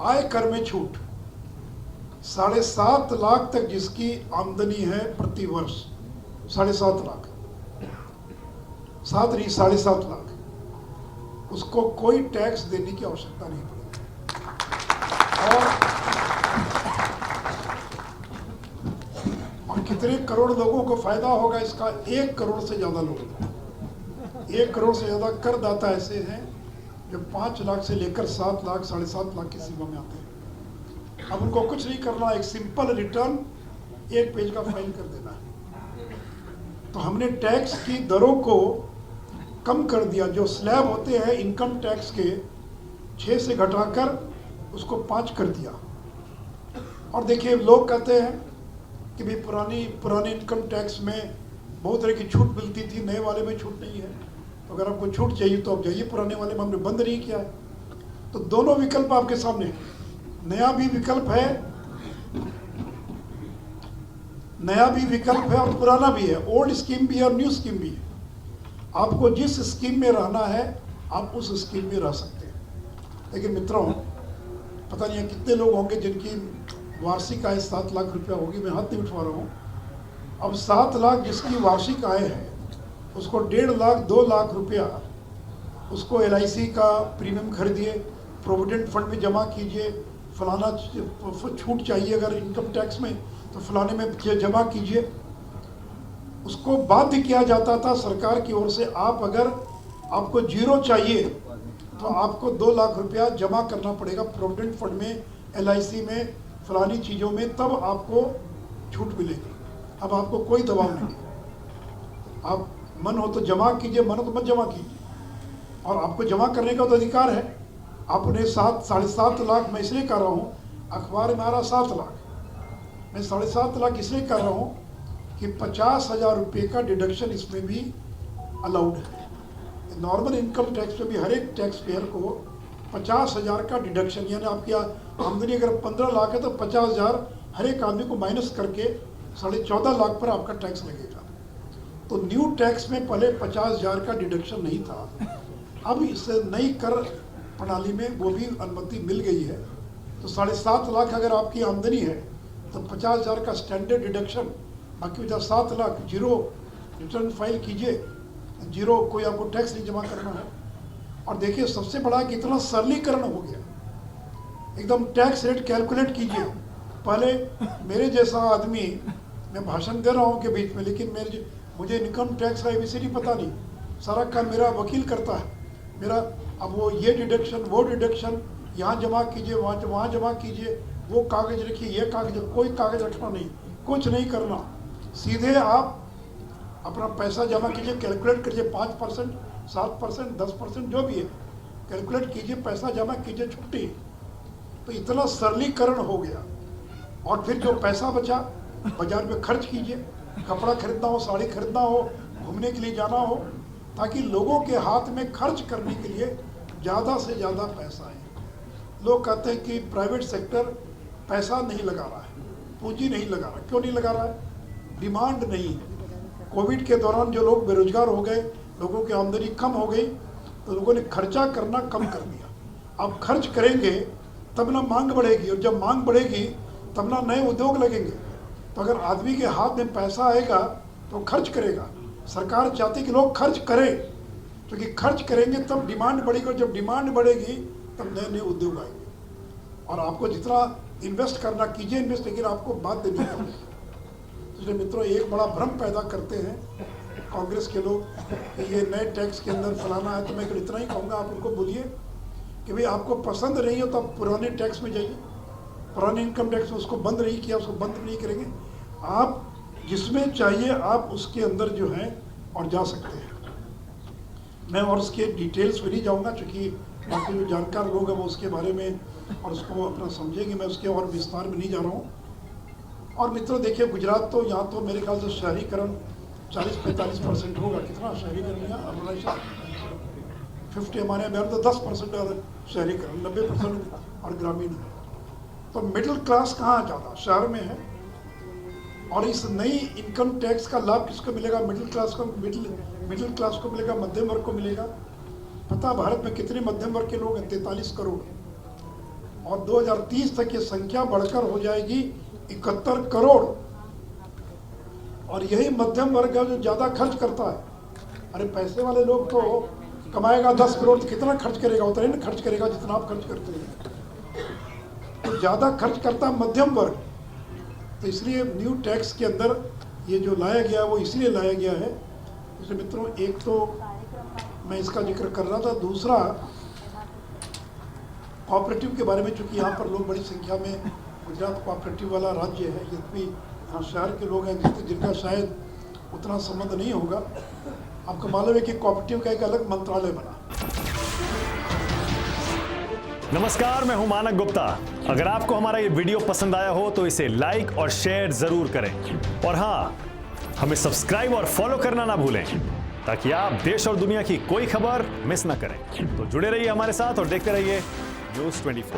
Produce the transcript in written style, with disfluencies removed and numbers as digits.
आय कर में छूट, 7.5 लाख तक जिसकी आमदनी है प्रति वर्ष, 7.5 लाख, 7.5 लाख, उसको कोई टैक्स देने की आवश्यकता नहीं पड़ेगी। और कितने करोड़ लोगों को फायदा होगा इसका? 1 करोड़ से ज्यादा लोग, 1 करोड़ से ज्यादा करदाता ऐसे हैं जो 5 लाख से लेकर 7 लाख 7.5 लाख की सीमा में आते हैं। अब उनको कुछ नहीं करना, एक सिंपल रिटर्न 1 पेज का फाइल कर देना है। तो हमने टैक्स की दरों को कम कर दिया। जो स्लैब होते हैं इनकम टैक्स के 6 से घटाकर उसको 5 कर दिया। और देखिए लोग कहते हैं कि भाई पुराने इनकम टैक्स में बहुत तरह की छूट मिलती थी, नए वाले में छूट नहीं है। तो अगर आपको छूट चाहिए तो आप जाइए, पुराने वाले में हमने बंद नहीं किया है। तो दोनों विकल्प आपके सामने है। नया भी विकल्प है और पुराना भी है। ओल्ड स्कीम भी है और न्यू स्कीम भी है। आपको जिस स्कीम में रहना है आप उस स्कीम में रह सकते हैं। लेकिन मित्रों, पता नहीं है कितने लोग होंगे जिनकी वार्षिक आय 7 लाख रुपया होगी। मैं हाथ नहीं उठवा रहा हूँ। अब 7 लाख जिसकी वार्षिक आय है उसको 1.5 लाख 2 लाख रुपया उसको LIC का प्रीमियम खरीदिए, प्रोविडेंट फंड में जमा कीजिए, फलाना छूट चाहिए अगर इनकम टैक्स में तो फलाने में जमा कीजिए। उसको बाध्य किया जाता था सरकार की ओर से, अगर आपको 0 चाहिए तो आपको 2 लाख रुपया जमा करना पड़ेगा प्रोविडेंट फंड में, LIC में, फलानी चीज़ों में, तब आपको छूट मिलेगी। अब आपको कोई दबाव नहीं, आप मन हो तो जमा कीजिए, मन हो तो मत जमा कीजिए। और आपको जमा करने का तो अधिकार है। आपने 7.5 लाख मैं इसलिए कर रहा हूँ, अखबार में आ रहा 7 लाख, मैं 7.5 लाख इसलिए कर रहा हूँ कि 50,000 रुपये का डिडक्शन इसमें भी अलाउड है। नॉर्मल इनकम टैक्स में भी हर एक टैक्स पेयर को 50,000 का डिडक्शन, यानी आपकी आमदनी अगर 15 लाख है तो 50,000 हर एक आदमी को माइनस करके 14.5 लाख पर आपका टैक्स लगेगा। तो न्यू टैक्स में पहले 50,000 का डिडक्शन नहीं था। अब इस नई कर प्रणाली में वो भी अनुमति मिल गई है। तो 7.5 लाख अगर आपकी आमदनी है तो 50,000 का स्टैंडर्ड डिडक्शन, बाकी 7 लाख 0 रिटर्न फाइल कीजिए, 0 कोई आपको टैक्स नहीं जमा करना है। और देखिए सबसे बड़ा कितना सरलीकरण हो गया, एकदम टैक्स रेट कैलकुलेट कीजिए। पहले मेरे जैसा आदमी, मैं भाषण दे रहा हूँ के बीच में, लेकिन मुझे इनकम टैक्स का ABCD पता नहीं, सारा काम मेरा वकील करता है मेरा। अब वो ये डिडक्शन वो डिडक्शन, यहाँ जमा कीजिए, वहाँ जमा कीजिए, वो कागज़ रखिए, ये कागज़, कोई कागज़ रखना नहीं, कुछ नहीं करना। सीधे आप अपना पैसा जमा कीजिए, कैलकुलेट कीजिए, 5%, 7%, 10% जो भी है कैलकुलेट कीजिए, पैसा जमा कीजिए, छुट्टी। तो इतना सरलीकरण हो गया। और फिर जो पैसा बचा बाजार में खर्च कीजिए, कपड़ा खरीदना हो, साड़ी खरीदना हो, घूमने के लिए जाना हो, ताकि लोगों के हाथ में खर्च करने के लिए ज़्यादा से ज़्यादा पैसा आए। लोग कहते हैं कि प्राइवेट सेक्टर पैसा नहीं लगा रहा है, पूंजी नहीं लगा रहा। क्यों नहीं लगा रहा है? डिमांड नहीं है। कोविड के दौरान जो लोग बेरोजगार हो गए, लोगों की आमदनी कम हो गई, तो लोगों ने खर्चा करना कम कर दिया। अब खर्च करेंगे तब ना मांग बढ़ेगी, और जब मांग बढ़ेगी तब ना नए उद्योग लगेंगे। तो अगर आदमी के हाथ में पैसा आएगा तो खर्च करेगा। सरकार चाहती है कि लोग खर्च करें, क्योंकि खर्च करेंगे तब डिमांड बढ़ेगी, और जब डिमांड बढ़ेगी तब नए नए उद्योग आएंगे। और आपको जितना इन्वेस्ट करना कीजिए इन्वेस्ट, लेकिन आपको बात देनी है। इसलिए मित्रों, एक बड़ा भ्रम पैदा करते हैं कांग्रेस के लोग कि ये नए टैक्स के अंदर फलाना है। तो मैं इतना ही कहूँगा, आप उनको बोलिए कि भाई आपको पसंद नहीं हो तो आप पुराने टैक्स में जाइए। पुराने इनकम टैक्स में उसको बंद नहीं किया, उसको बंद नहीं करेंगे। आप जिसमें चाहिए आप उसके अंदर जो है और जा सकते हैं। मैं और उसके डिटेल्स में नहीं जाऊंगा, क्योंकि बाकी जो जानकार लोग हैं वो उसके बारे में और उसको अपना समझेंगे। मैं उसके और विस्तार में नहीं जा रहा हूँ। और मित्रों देखिए, गुजरात तो यहाँ तो मेरे ख्याल से शहरीकरण 40-45% होगा। कितना शहरीकरण है? अर्बनाइजेशन 50, हमारे बिहार तो 10% और शहरीकरण, 90% और ग्रामीण है। तो मिडिल क्लास कहाँ ज़्यादा? शहर में है। और इस नई इनकम टैक्स का लाभ किसको मिलेगा? मिडिल क्लास को, मिडिल क्लास को मिलेगा, मध्यम वर्ग को मिलेगा। पता भारत में कितने मध्यम वर्ग के लोग हैं? 43 करोड़। और 2030 तक ये संख्या बढ़कर हो जाएगी 71 करोड़। और यही मध्यम वर्ग है जो ज़्यादा खर्च करता है। अरे पैसे वाले लोग तो कमाएगा 10 करोड़ तो कितना खर्च करेगा, उतना ही खर्च करेगा जितना आप खर्च करते हैं। तो ज़्यादा खर्च करता है मध्यम वर्ग। तो इसलिए न्यू टैक्स के अंदर ये जो लाया गया वो इसलिए लाया गया है। इसलिए मित्रों, एक तो मैं इसका जिक्र कर रहा था, दूसरा कोऑपरेटिव के बारे में, चूँकि यहाँ पर लोग बड़ी संख्या में, गुजरात कोऑपरेटिव वाला राज्य है, यद्यपि यहाँ शहर के लोग हैं जिनका शायद उतना संबंध नहीं होगा। आपको मालूम है कि कोऑपरेटिव का एक अलग मंत्रालय बना। नमस्कार, मैं हूं मानक गुप्ता। अगर आपको हमारा ये वीडियो पसंद आया हो तो इसे लाइक और शेयर जरूर करें, और हाँ, हमें सब्सक्राइब और फॉलो करना ना भूलें ताकि आप देश और दुनिया की कोई खबर मिस ना करें। तो जुड़े रहिए हमारे साथ और देखते रहिए News 24।